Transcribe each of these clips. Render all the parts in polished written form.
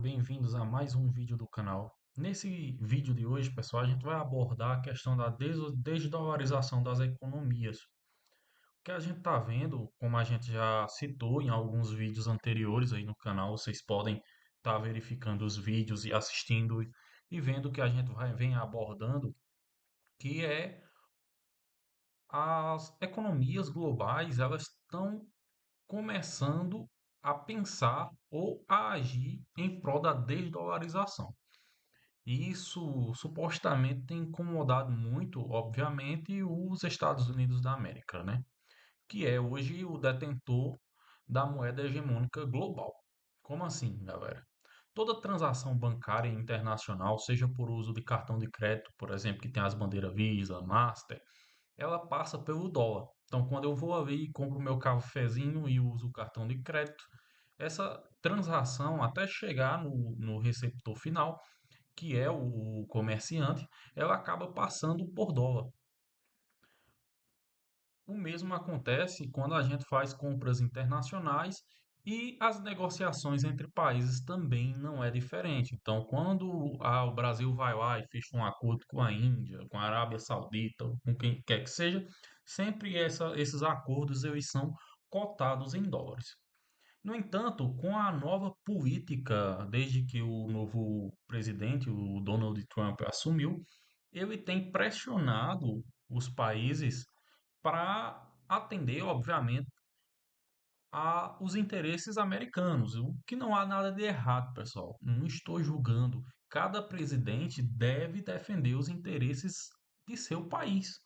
Bem-vindos a mais um vídeo do canal. Nesse vídeo de hoje, pessoal, a gente vai abordar a questão da desdolarização das economias. O que a gente está vendo, como a gente já citou em alguns vídeos anteriores aí no canal, vocês podem estar verificando os vídeos e assistindo e vendo que a gente vem abordando, que é as economias globais, elas estão começando a pensar ou a agir em prol da desdolarização. E isso supostamente tem incomodado muito, obviamente, os Estados Unidos da América, né? Que é hoje o detentor da moeda hegemônica global. Como assim, galera? Toda transação bancária internacional, seja por uso de cartão de crédito, por exemplo, que tem as bandeiras Visa, Master, ela passa pelo dólar. Então, quando eu vou ali e compro meu cafezinho e uso o cartão de crédito, essa transação até chegar no receptor final, que é o comerciante, ela acaba passando por dólar. O mesmo acontece quando a gente faz compras internacionais e as negociações entre países também não é diferente. Então, quando o Brasil vai lá e fecha um acordo com a Índia, com a Arábia Saudita, com quem quer que seja, sempre esses acordos eles são cotados em dólares. No entanto, com a nova política, desde que o novo presidente, o Donald Trump, assumiu, ele tem pressionado os países para atender, obviamente, a os interesses americanos, o que não há nada de errado, pessoal. Não estou julgando. Cada presidente deve defender os interesses de seu país.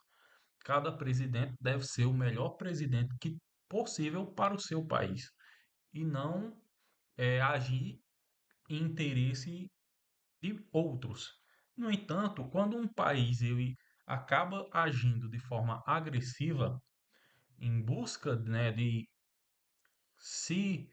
Cada presidente deve ser o melhor presidente que possível para o seu país e não agir em interesse de outros. No entanto, quando um país ele acaba agindo de forma agressiva em busca, né, se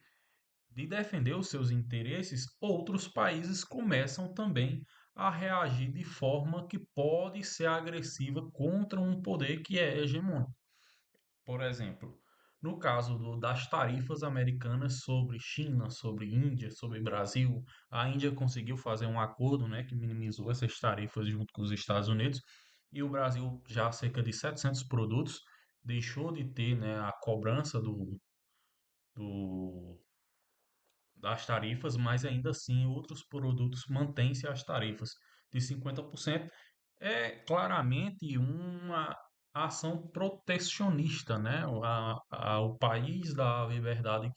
de defender os seus interesses, outros países começam também a reagir de forma que pode ser agressiva contra um poder que é hegemônico. Por exemplo, no caso das tarifas americanas sobre China, sobre Índia, sobre Brasil, a Índia conseguiu fazer um acordo, né, que minimizou essas tarifas junto com os Estados Unidos, e o Brasil, já há cerca de 700 produtos, deixou de ter, né, a cobrança do, das tarifas, mas ainda assim outros produtos mantêm-se as tarifas de 50%. É claramente uma ação protecionista, né? O país da liberdade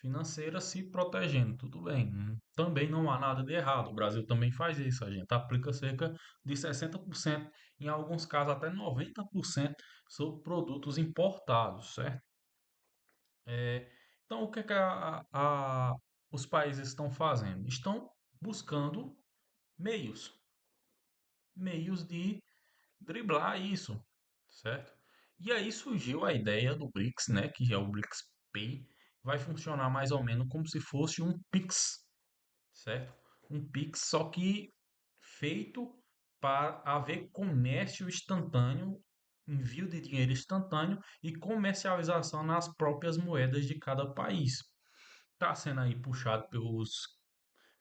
financeira se protegendo, tudo bem. Também não há nada de errado. O Brasil também faz isso. A gente aplica cerca de 60%, em alguns casos até 90% sobre produtos importados, certo? Então, o que é que os países estão fazendo? Estão buscando meios, meios de driblar isso, certo? E aí surgiu a ideia do BRICS, né, que é o BRICS Pay, vai funcionar mais ou menos como se fosse um Pix, certo? Um Pix só que feito para haver comércio instantâneo, envio de dinheiro instantâneo e comercialização nas próprias moedas de cada país. Está sendo aí puxado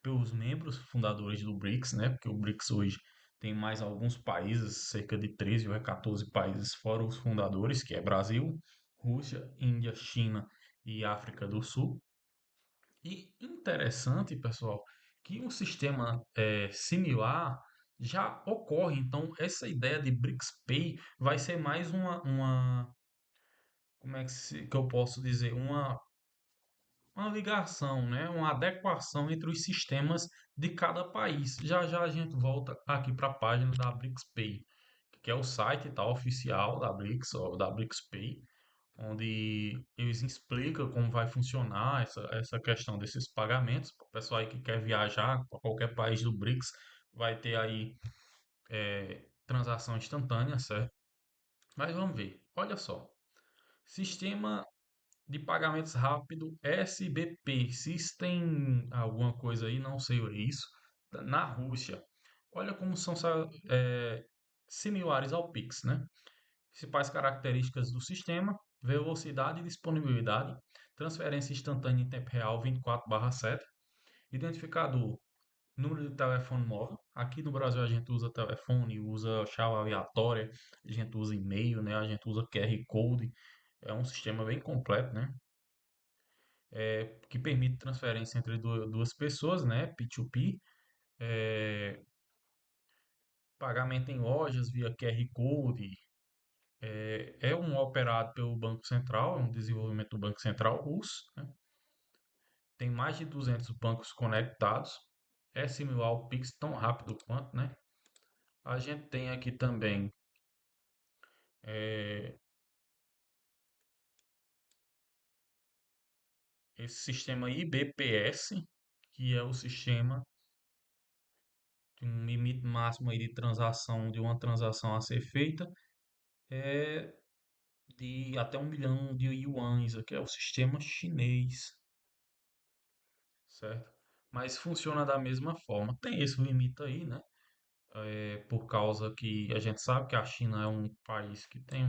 pelos membros fundadores do BRICS, né? Porque o BRICS hoje tem mais alguns países, cerca de 13 ou 14 países, fora os fundadores, que é Brasil, Rússia, Índia, China e África do Sul. E interessante, pessoal, que um sistema similar já ocorre. Então, essa ideia de BRICS Pay vai ser mais como é que eu posso dizer, uma ligação, né? Uma adequação entre os sistemas de cada país. Já já a gente volta aqui para a página da BRICS Pay, que é o site tá, oficial da BRICS, ou da BRICS Pay, onde eles explicam como vai funcionar essa questão desses pagamentos. Para o pessoal aí que quer viajar para qualquer país do BRICS, vai ter aí transação instantânea, certo? Mas vamos ver. Olha só. Sistema de pagamentos rápido SBP, System alguma coisa aí, não sei o que é isso, na Rússia. Olha como são similares ao Pix, né? Principais características do sistema: velocidade e disponibilidade, transferência instantânea em tempo real 24/7, Identificador, número de telefone móvel. Aqui no Brasil a gente usa telefone, usa chave aleatória, a gente usa e-mail, né? A gente usa QR Code. É um sistema bem completo, né? Que permite transferência entre duas pessoas, né? P2P. É, pagamento em lojas via QR Code. É um operado pelo Banco Central, é um desenvolvimento do Banco Central russo, né? Tem mais de 200 bancos conectados. É similar ao Pix tão rápido quanto, né? A gente tem aqui também é, esse sistema IBPS, que é o sistema de um limite máximo aí de transação, de uma transação a ser feita, é de até 1 milhão de yuans, que é o sistema chinês, certo? Mas funciona da mesma forma. Tem esse limite aí, né? Por causa que a gente sabe que a China é um país que tem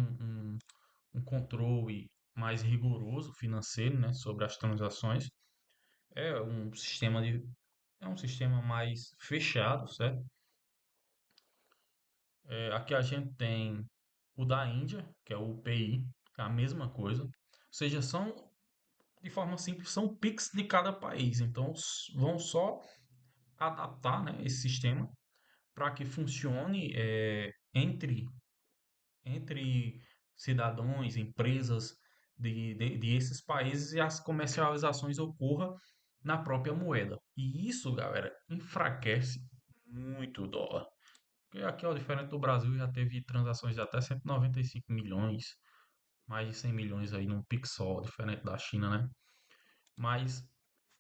um controle mais rigoroso financeiro, né, sobre as transações. É um sistema de, é um sistema mais fechado, certo? Aqui a gente tem o da Índia, que é o UPI, que é a mesma coisa. Ou seja, são, de forma simples, são PICs de cada país. Então, vão só adaptar, né, esse sistema para que funcione entre cidadãos, empresas de esses países e as comercializações ocorram na própria moeda. E isso, galera, enfraquece muito o dólar. Porque aqui, ó, diferente do Brasil, já teve transações de até 195 milhões, mais de 100 milhões aí num Pix só, diferente da China, né? Mas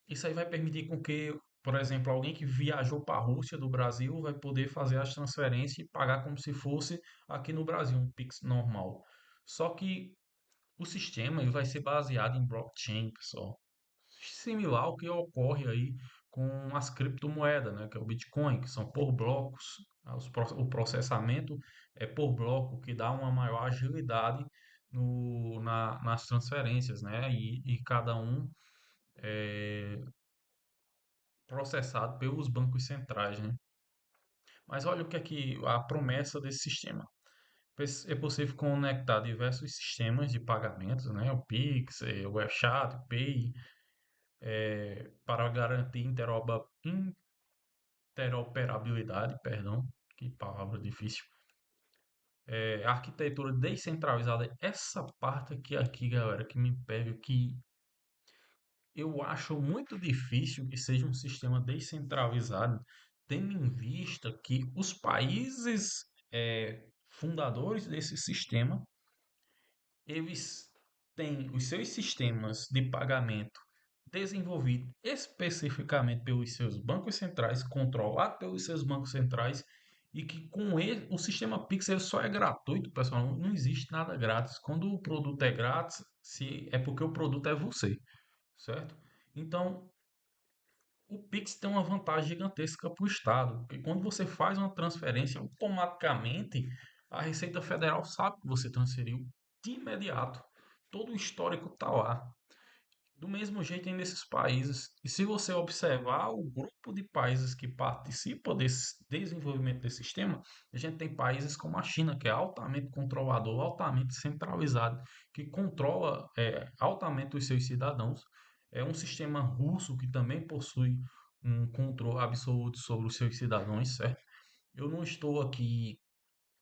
isso aí vai permitir com que, por exemplo, alguém que viajou para a Rússia do Brasil vai poder fazer as transferências e pagar como se fosse aqui no Brasil, um Pix normal. Só que o sistema ele vai ser baseado em blockchain, pessoal. Similar ao que ocorre aí com as criptomoedas, né, que é o Bitcoin, que são por blocos. O processamento é por bloco, que dá uma maior agilidade nas transferências, né? E cada um é processado pelos bancos centrais, né? Mas olha o que é que a promessa desse sistema. É possível conectar diversos sistemas de pagamentos, né? O Pix, o WeChat, o Pay, para garantir interoperabilidade, perdão, que palavra difícil. Arquitetura descentralizada, essa parte aqui, galera, que me pega, que eu acho muito difícil que seja um sistema descentralizado, tendo em vista que os países fundadores desse sistema, eles têm os seus sistemas de pagamento desenvolvidos especificamente pelos seus bancos centrais, controlado pelos seus bancos centrais, e que com ele, o sistema Pix ele só é gratuito, pessoal. Não existe nada grátis. Quando o produto é grátis, é porque o produto é você, certo? Então, o Pix tem uma vantagem gigantesca para o Estado, porque quando você faz uma transferência, automaticamente a Receita Federal sabe que você transferiu de imediato. Todo o histórico está lá. Do mesmo jeito em nesses países. E se você observar o grupo de países que participam desse desenvolvimento desse sistema, a gente tem países como a China, que é altamente controlador, altamente centralizado, que controla altamente os seus cidadãos. É um sistema russo que também possui um controle absoluto sobre os seus cidadãos, certo? Eu não estou aqui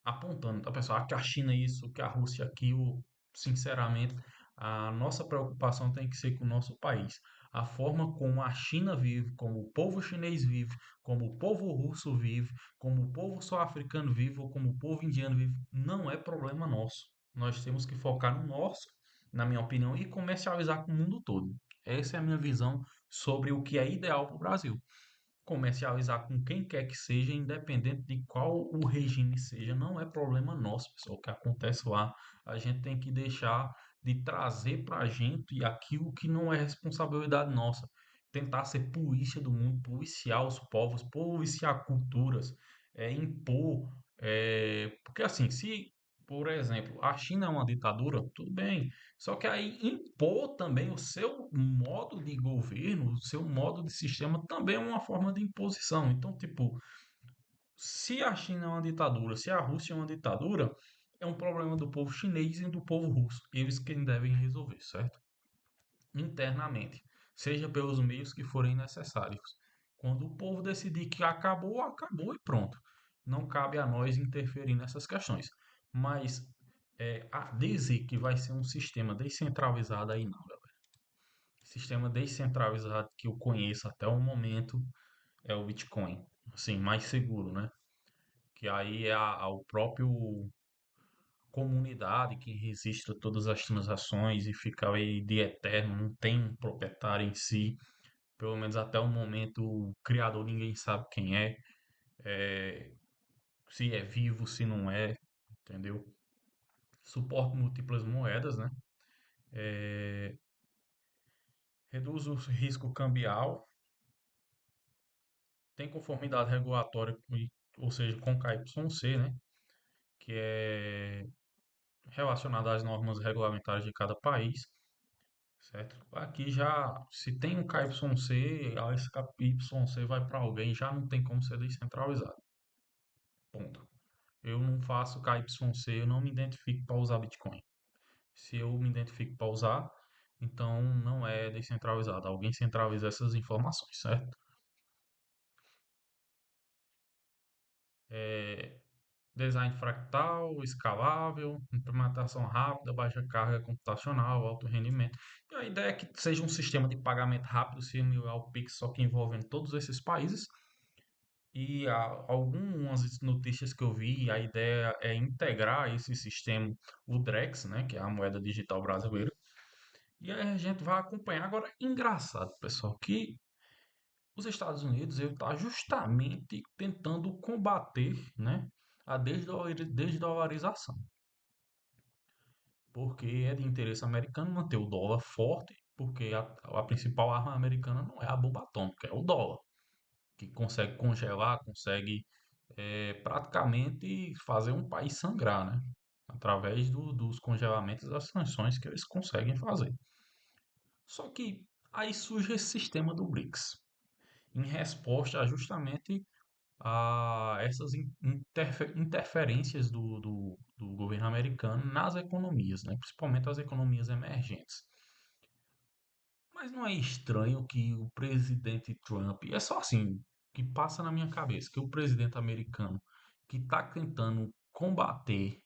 apontando, tá, pessoal? Que a China é isso, que a Rússia é aquilo. Sinceramente, a nossa preocupação tem que ser com o nosso país. A forma como a China vive, como o povo chinês vive, como o povo russo vive, como o povo sul-africano vive ou como o povo indiano vive, não é problema nosso. Nós temos que focar no nosso, na minha opinião, e comercializar com o mundo todo. Essa é a minha visão sobre o que é ideal para o Brasil. Comercializar com quem quer que seja, independente de qual o regime seja, não é problema nosso, pessoal. O que acontece lá, a gente tem que deixar de trazer para a gente aquilo que não é responsabilidade nossa. Tentar ser polícia do mundo, policiar os povos, policiar culturas, impor. Porque assim, se Por exemplo, a China é uma ditadura, tudo bem. Só que aí impor também o seu modo de governo, o seu modo de sistema também é uma forma de imposição. Então, tipo, se a China é uma ditadura, se a Rússia é uma ditadura, é um problema do povo chinês e do povo russo. Eles quem devem resolver, certo? Internamente, seja pelos meios que forem necessários. Quando o povo decidir que acabou, acabou e pronto. Não cabe a nós interferir nessas questões. Mas a dizer que vai ser um sistema descentralizado aí não, galera. Sistema descentralizado que eu conheço até o momento é o Bitcoin. Assim, mais seguro, né? Que aí é o próprio comunidade que registra todas as transações e fica aí de eterno, não tem um proprietário em si. Pelo menos até o momento, o criador ninguém sabe quem é, se é vivo, se não é, entendeu? Suporta múltiplas moedas, né? Reduz o risco cambial, tem conformidade regulatória, ou seja, com KYC, né? Que é relacionada às normas regulamentares de cada país, certo? Aqui já, se tem um KYC, esse KYC vai para alguém, já não tem como ser descentralizado. Ponto. Eu não faço KYC, eu não me identifico para usar Bitcoin. Se eu me identifico para usar, então não é descentralizado. Alguém centraliza essas informações, certo? É, design fractal, escalável, implementação rápida, baixa carga computacional, alto rendimento. E a ideia é que seja um sistema de pagamento rápido, similar ao Pix, só que envolvendo todos esses países. E algumas notícias que eu vi, a ideia é integrar esse sistema, o Drex, né, que é a moeda digital brasileira. E aí a gente vai acompanhar. Agora, engraçado, pessoal, que os Estados Unidos ele está justamente tentando combater, né, a desdolarização, porque é de interesse americano manter o dólar forte, porque a principal arma americana não é a bomba atômica, é o dólar, que consegue congelar, consegue praticamente fazer um país sangrar, né, através dos congelamentos das sanções que eles conseguem fazer. Só que aí surge esse sistema do BRICS, em resposta a justamente a essas interferências do governo americano nas economias, né? Principalmente as economias emergentes. Mas não é estranho que o presidente Trump, é só assim que passa na minha cabeça, que o presidente americano que está tentando combater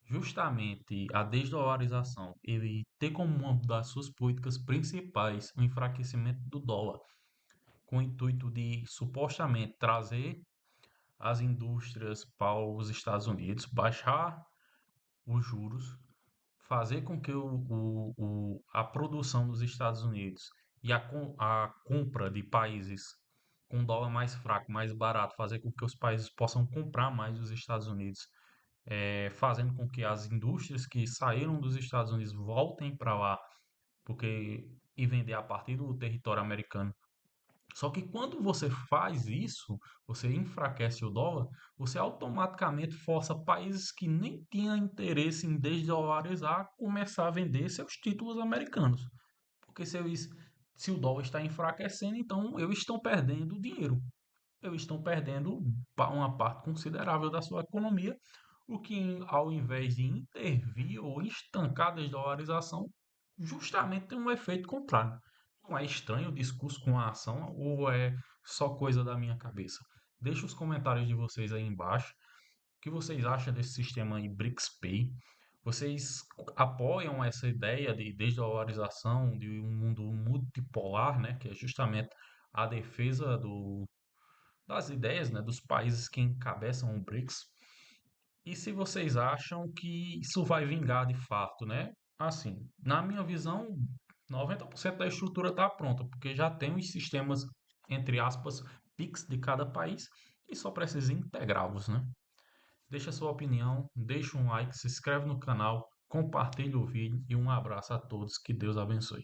justamente a desdolarização, ele tem como uma das suas políticas principais o enfraquecimento do dólar, com o intuito de supostamente trazer as indústrias para os Estados Unidos, baixar os juros, fazer com que a produção dos Estados Unidos e a compra de países com dólar mais fraco, mais barato, fazer com que os países possam comprar mais dos Estados Unidos, fazendo com que as indústrias que saíram dos Estados Unidos voltem para lá, porque e vender a partir do território americano. Só que quando você faz isso, você enfraquece o dólar, você automaticamente força países que nem tinham interesse em desdolarizar a começar a vender seus títulos americanos. Porque se o dólar está enfraquecendo, então eles estão perdendo dinheiro. Eles estão perdendo uma parte considerável da sua economia, o que ao invés de intervir ou estancar a desdolarização, justamente tem um efeito contrário. Não é estranho o discurso com a ação ou é só coisa da minha cabeça? Deixe os comentários de vocês aí embaixo. O que vocês acham desse sistema aí BRICS Pay? Vocês apoiam essa ideia de desdolarização, de um mundo multipolar, né, que é justamente a defesa das ideias, né, dos países que encabeçam o BRICS? E se vocês acham que isso vai vingar de fato, né? Assim, na minha visão, 90% da estrutura está pronta, porque já tem os sistemas, entre aspas, PIX de cada país e só precisa integrá-los, né? Deixa a sua opinião, deixa um like, se inscreve no canal, compartilha o vídeo e um abraço a todos, que Deus abençoe.